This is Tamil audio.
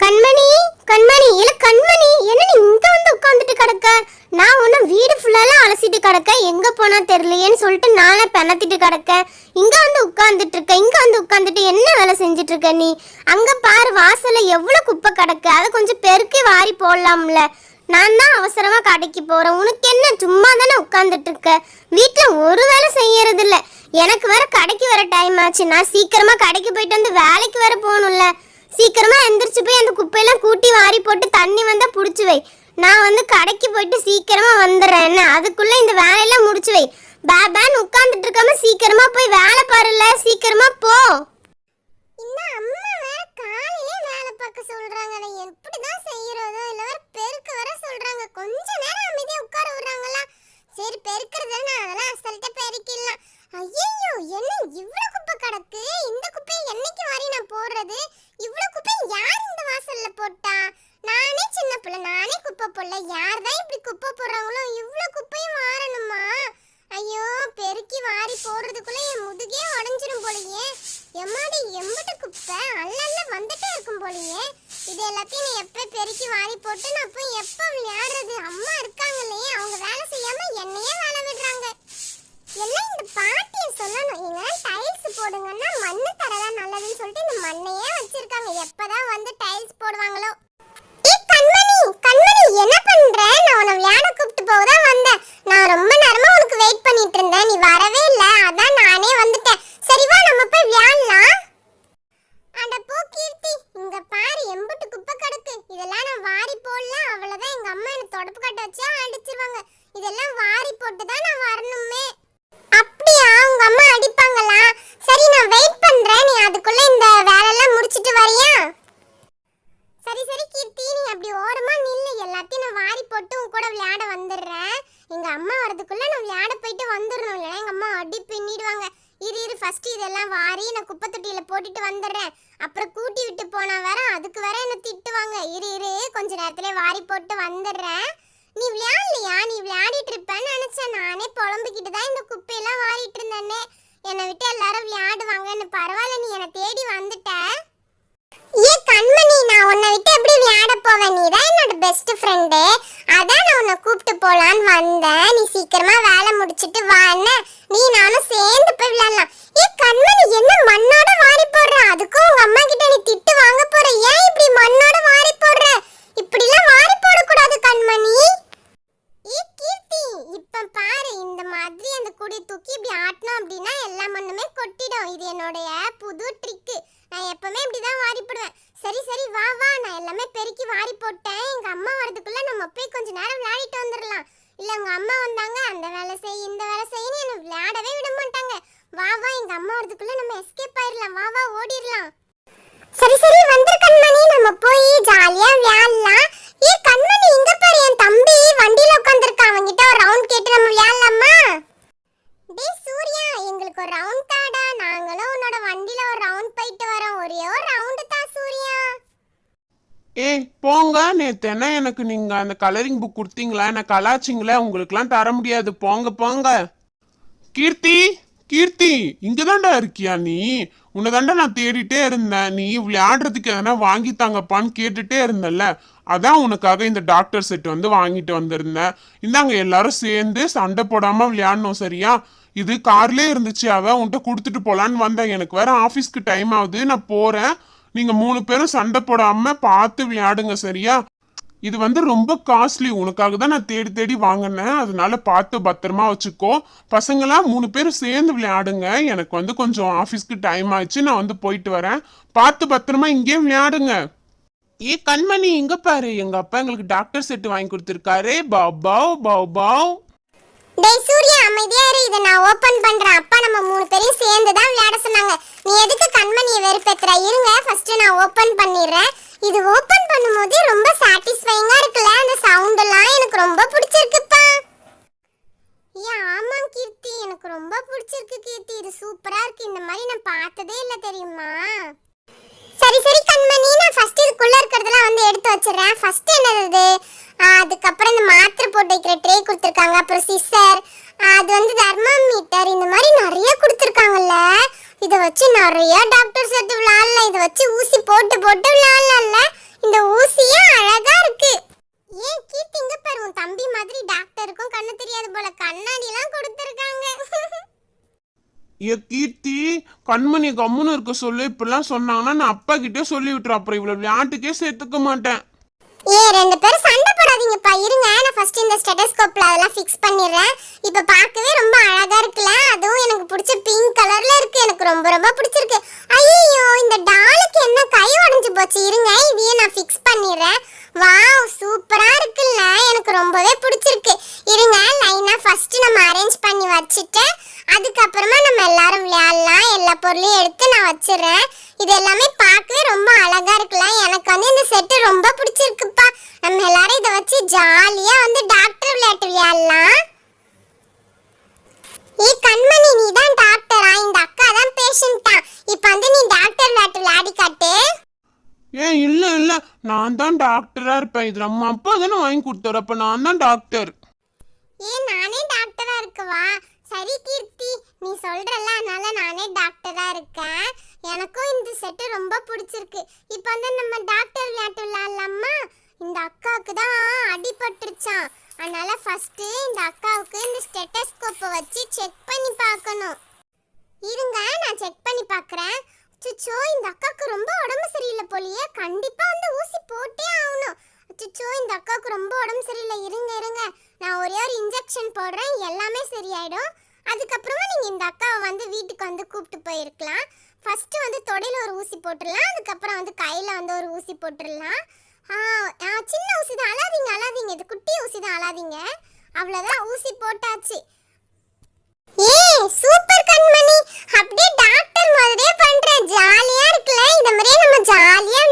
கண்மணி, கண்மணி, இல்ல கண்மணி, என்ன நீ இங்க வந்து உட்கார்ந்துட்டு கிடக்க? நான் ஒன்னும் வீடு ஃபுல்லாலாம் அலசிட்டு கிடக்க, எங்க போனா தெரியலையேன்னு சொல்லிட்டு நானே பெணத்திட்டு கிடக்க. இங்க வந்து உட்கார்ந்துட்டு இருக்க, இங்க வந்து உட்கார்ந்துட்டு என்ன வேலை செஞ்சுட்டு இருக்க நீ? அங்க பாரு, வாசல்ல எவ்வளவு குப்பை கிடக்கு, அதை கொஞ்சம் பெருக்கி வாரி போடலாம்ல. நான் தான் அவசரமா கடைக்கு போறேன், உனக்கு என்ன? சும்மா தானே உட்கார்ந்துட்டு இருக்க, வீட்டுல ஒரு வேலை செய்யறது இல்ல. எனக்கு வேற கடைக்கு வர டைம் ஆச்சு, நான் சீக்கிரமா கடைக்கு போயிட்டு வந்து வேலைக்கு வேற போகணும்ல. சீக்கிரமா எந்திரிச்சு போய் அந்த குப்பையெல்லாம் கூட்டி வாரி போட்டு தண்ணி வந்தா புடிச்சு வை. நான் வந்து கடைக்கு போயிட்டு சீக்கிரமா வந்துடுறேன். என்ன அதுக்குள்ள இந்த வேலையெல்லாம் முடிச்சு வை. பேபான்னு உட்கார்ந்துட்டு இருக்காம சீக்கிரமா போய் வேலை பாருல, சீக்கிரமா போ. இந்த அம்மா வேற காலையிலே வேலை பார்க்க சொல்றாங்க, நான் எப்படிதான் செய்யறதோ? இல்ல வேற பெருக்க வர சொல்றாங்க, கொஞ்ச நேரம் அமைதியா உட்கார விடுறாங்களா? சரி பெருக்கிறதுன்னு அதெல்லாம் அசல்ட்ட பெருக்கிடலாம். ஐயோ, என்ன இவ்வளவு குப்பை கிடக்கு? இந்த குப்பையை என்னைக்கு வாரி நான் போடுறது? இவ்வளவு குப்பை யார் இந்த வாசல்ல போட்டா? நானே சின்ன பிள்ளை, நானே குப்பை போடல, யார் தான் இப்படி குப்பை போடுறாங்களோ? இவ்வளவு குப்பையும் வாரணுமா? ஐயோ, பெருக்கி வாரி போடுறதுக்குள்ள என் முதுகே உடஞ்சிரும் போலயே. எம்மாடி, எம்பட்டு குப்பை அல்ல வந்துட்டே இருக்கும் போலயே. இது எல்லாத்தையும் நான் எப்ப பெருக்கி வாரி போட்டு நான் போய் எப்ப விளையாடுறது? அம்மா இருக்காங்களே, அவங்க வேலை செய்யாம என்னையே வேலை விடுறாங்க. எல்லாம் இந்த பாட்டியை சொல்லணும், எங்க டைல்ஸ் போடுங்கன்னா மண்ணு தரதான் நல்லதுன்னு சொல்லிட்டு இந்த மண்ணையே வச்சிருக்காங்க. எப்பதான் வந்து டைல்ஸ் போடுவாங்களோ? கண்மணி, என்ன பண்ற? நான் உன்னை விளையாட கூப்பிட்டு போகதான் வந்தேன். நான் ரொம்ப நேரமா உனக்கு வெயிட் பண்ணிட்டு இருந்தேன், நீ வரவே இல்ல, அதான் நானே வந்துட்டேன். சரி வா, நம்ம போய் விளையாடலாம். அட போ கீர்த்தி, இங்க பாரு எம்புட்டு குப்பை கிடக்கு. இதெல்லாம் நான் வாரி போடல, அவ்வளவுதான். எங்க அம்மா என்ன தொடப்பு கட்ட வச்சா அடிச்சிருவாங்க. இதெல்லாம் வாரி போட்டு தான் நான் வரணுமே. அப்படியா? உங்க அம்மா அடிப்பாங்களா? சரி, நான் வெயிட் பண்றேன், நீ அதுக்குள்ள இந்த வேலையெல்லாம் முடிச்சிட்டு வரியா? சரி சரி கீர்த்தி, நீ அப்படி ஓரமா நில்லு, எல்லாத்தையும் நான் வாரி போட்டு உன் கூட விளையாட வந்துடுறேன். எங்க அம்மா வரதுக்குள்ள நான் விளையாட போயிட்டு வந்துடணும், இல்லைன்னா எங்க அம்மா அடி பின்னிடுவாங்க. இரு ஃபர்ஸ்ட் இதெல்லாம் வாரி நான் குப்பை தொட்டியில போட்டுட்டு வந்துடுறேன். அப்புறம் கூட்டி விட்டு போனா வேற அதுக்கு வேற என்ன திட்டுவாங்க. இரு கொஞ்ச நேரத்துல வாரி போட்டு வந்துடுறேன். நீ விளையாடலையா? நீ விளையாடிட்டு இருப்பேன்னு நினைச்சேன். நானே புலம்பிக்கிட்டு தான் இந்த குப்பையெல்லாம் வாரிட்டு இருந்தேனே. என்னை விட்டு எல்லாரும் விளையாடுவாங்கன்னு. பரவாயில்ல, நீ என்னை தேடி வந்துட்ட. ஏ கண்மணி, நான் உன்னை விட்டு எப்படி விளையாட போவேன்? நீ தான் என்னோட பெஸ்ட் ஃப்ரெண்டு, அதான் நான் உன்னை கூப்பிட்டு போலான்னு வந்தேன். நீ சீக்கிரமா வேலை முடிச்சிட்டு வான்னு, நீ நானும் சேர்ந்து போய் விளையாடலாம். ஏ கண்மணி, என்ன மண்ணோட வாரி போடுற? அதுக்கும் உங்க அம்மா கிட்ட நீ திட்டு வாங்க போற. ஏன் இப்படி மண்ணோட வாரி போடுற? இப்படிலாம் வாரி போடக்கூடாது கண்மணி. ஏ கீர்த்தி, இப்ப பாரு, இந்த மாதிரி அந்த குடி தூக்கி இப்படி ஆட்டணும் அப்படின்னா எல்லா மண்ணுமே கொட்டிடும். இது என்னோடைய புது ட்ரிக்கு. நான் எப்பவுமே இப்படிதான் வாரி போடுவேன். சரி வா, நான் எல்லாமே பெருக்கி வாரி போட்டேன். எங்க அம்மா வரதுக்குள்ள நம்ம போய் கொஞ்ச நேரம் விளையாடிட்டு வந்துடலாம். இல்ல உங்க அம்மா வந்தாங்க, அந்த வேலை செய் இந்த வேலை செய்யன்னு என்ன விளையாடவே விட மாட்டாங்க. வா, எங்க அம்மா வரதுக்குள்ள நம்ம எஸ்கேப் ஆயிடலாம். வா, ஓடிடலாம். சரி வந்துரு கண்மணி, நம்ம போய் ஜாலியா விளையாடலாம். ஏ கண்மணி, இங்க பாரு, என் தம்பி வண்டியில உட்கார்ந்திருக்கான். அவன்கிட்ட ஒரு ரவுண்ட் கேட்டு நம்ம விளையாடலாமா? டேய் சூர்யா, எங்களுக்கு ஒரு ரவுண்ட் தாடா. நாங்களும் உன்னோட வண்டியில ஒரு ரவுண்ட் போயிட்டு வரோம். ஒரே ஒரு ரவுண்ட் தான் சூர்யா. ஏய் போங்க, நேத்து என்ன எனக்கு நீங்க அந்த கலரிங் புக் கொடுத்தீங்களா? என்ன கலாச்சிங்களா? உங்களுக்குலாம் தர முடியாது, போங்க. கீர்த்தி இங்கதான்டா இருக்கியா நீ? உன்னதாண்டா நான் தேடிட்டே இருந்தேன். நீ விளையாடுறதுக்கு எதனா வாங்கி தாங்கப்பான்னு கேட்டுட்டே இருந்தல்ல, அதான் உனக்காக இந்த டாக்டர் செட் வந்து வாங்கிட்டு வந்திருந்தேன். இந்தாங்க, எல்லாரும் சேர்ந்து சண்டை போடாம விளையாடணும், சரியா? இது கார்லயே இருந்துச்சு, அதான் உன்கிட்ட கொடுத்துட்டு போலான்னு வந்தேன். எனக்கு வேற ஆபீஸ்க்கு டைம் ஆகுது, நான் போறேன். நீங்க 3 பேரும் சண்டை போடாம பார்த்து விளையாடுங்க, சரியா? இது வந்து ரொம்ப காஸ்ட்லி, உனக்காக தான் நான் தேடி வாங்கினேன். அதனால பார்த்து பத்திரமா வச்சுக்கோ. பசங்களாம் 3 பேரும் சேர்ந்து விளையாடுங்க. எனக்கு வந்து கொஞ்சம் ஆபீஸ்க்கு டைம் ஆயிடுச்சு, நான் வந்து போயிட்டு வரேன். பார்த்து பத்திரமா இங்கே விளையாடுங்க. ஏ கண்மணி, இங்க பாரு, எங்க அப்பா எங்களுக்கு டாக்டர் செட் வாங்கி கொடுத்திருக்காரு. பாவ். டேய் சூர்யா, அமைதியா இரு, இத நான் ஓபன் பண்றேன். அப்பா நம்ம 3 பேரும் சேர்ந்து தான் விளையாட சொன்னாங்க. நீ எதுக்கு கண்மணியை வெறுப்பேத்துற? இருங்க, ஃபர்ஸ்ட் நான் ஓபன் பண்ணிடுறேன். இது ஓபன் பண்ணும்போது ரொம்ப சாட்டிஸ்ஃபைங்கா இருக்குல்ல, அந்த சவுண்ட் எல்லாம் எனக்கு ரொம்ப பிடிச்சிருக்குப்பா. ஆமா கீர்த்தி, எனக்கு ரொம்ப பிடிச்சிருக்கு கீர்த்தி. இது சூப்பரா இருக்கு, இந்த மாதிரி நான் பார்த்ததே இல்ல தெரியுமா? சரி கண்மணி, நான் ஃபர்ஸ்ட் இதுக்குள்ள இருக்கிறதெல்லாம் வந்து எடுத்து வச்சிடுறேன். ஃபர்ஸ்ட் என்னது? அதுக்கப்புறம் இந்த மாத்திரை போட்டு வைக்கிற ட்ரே கொடுத்துருக்காங்க. அப்புறம் சிசர், அது வந்து தெர்மாமீட்டர், இந்த மாதிரி நிறைய கொடுத்துருக்காங்கல்ல. இதை வச்சு நிறைய டாக்டர் செட் விளையாடலாம். இதை வச்சு ஊசி போட்டு விளையாடலாம்ல. இந்த ஏ கீர்த்தி, கண்மணி கம்முன்னு இருக்க சொல்லு. இப்படிலாம் சொன்னாங்கன்னா நான் அப்பா கிட்டே சொல்லி விட்டுறேன். அப்புறம் இவ்வளவு விளையாட்டுக்கே சேர்த்துக்க மாட்டேன். ஏ ரெண்டு பேரும் சண்டை போடாதீங்கப்பா. இருங்க, நான் ஃபர்ஸ்ட் இந்த ஸ்டெத்தோஸ்கோப்ல அதெல்லாம் ஃபிக்ஸ் பண்ணிடுறேன். இப்போ பார்க்கவே ரொம்ப அழகா இருக்குல்ல, அதுவும் எனக்கு பிடிச்ச பிங்க் கலர்ல இருக்கு. எனக்கு ரொம்ப ரொம்ப பிடிச்சிருக்கு. ஐயோ, இந்த டாலுக்கு என்ன கை உடைஞ்சு போச்சு. இருங்க, இதையே நான் ஃபிக்ஸ் பண்ணிடுறேன். வாவ், சூப்பரா இருக்குல்ல, எனக்கு ரொம்பவே பிடிச்சிருக்கு. இருங்க, லைனா ஃபர்ஸ்ட் நம்ம அரேஞ்ச் பண்ணி வச்சுட்டு அதுக்கப்புறமா நம்ம எல்லாரும் விளையாடலாம். எல்லா பொருளையும் எடுத்து நான் வச்சிடுறேன். இது எல்லாமே பார்க்கவே ரொம்ப அழகா இருக்குல்ல. எனக்கு வந்து இந்த செட்டு ரொம்ப பிடிச்சிருக்குப்பா. நம்ம எல்லாரும் இதை வச்சு ஜாலியா வந்து டாக்டர் விளையாட்டு விளையாடலாம். ஏ கண்மணி, நீ தான் டாக்டரா? இந்த அக்கா தான் பேஷண்டா. இப்போ வந்து நீ டாக்டர் விளையாட்டு விளையாடி காட்டு. ஏன் இல்ல நான் தான் டாக்டரா இருப்பேன். இது நம்ம அப்பா தானே வாங்கி கொடுத்தாரு. அப்ப நான் தான் டாக்டர். ஏன் நானே டாக்டரா இருக்கவா? சரி கீர்த்தி, நீ சொல்றல, அதனால நானே டாக்டரா இருக்கேன். எனக்கும் இந்த செட்டு ரொம்ப பிடிச்சிருக்கு. இப்போ வந்து நம்ம டாக்டர் விளையாட்டு விளையாடலாமா? இந்த அக்காவுக்கு தான் அடிபட்டுருச்சான். அதனால ஃபர்ஸ்ட் இந்த அக்காவுக்கு இந்த ஸ்டெத்தோஸ்கோப்பை வச்சு செக் பண்ணி பார்க்கணும். இருங்க, நான் செக் பண்ணி பார்க்குறேன். சுச்சோ, இந்த அக்காவுக்கு ரொம்ப உடம்பு சரியில்லை போலியே. கண்டிப்பா வந்து ஊசி போட்டே ஆகணும். சுச்சோ, இந்த அக்காவுக்கு ரொம்ப உடம்பு சரியில்லை. இருங்க, நான் ஒரே ஒரு இன்ஜெக்ஷன் போடுறேன், எல்லாமே சரியாயிடும். அதுக்கப்புறமா நீங்க இந்த அக்காவை வந்து வீட்டுக்கு வந்து கூப்பிட்டு போயிருக்கலாம். ஃபர்ஸ்ட் வந்து தொடையில ஒரு ஊசி போட்டுடலாம். அதுக்கப்புறம் வந்து கையில வந்து ஒரு ஊசி போட்டுடலாம். சின்ன ஊசி தான், அழாதீங்க. இது குட்டி ஊசி தான், அழாதீங்க. அவ்வளோதான், ஊசி போட்டாச்சு. ஏய் சூப்பர் கண்மணி, அப்படியே டாக்டர் மாதிரியே பண்ற. ஜாலியா இருக்குல. இந்த மாதிரியே நம்ம ஜாலியா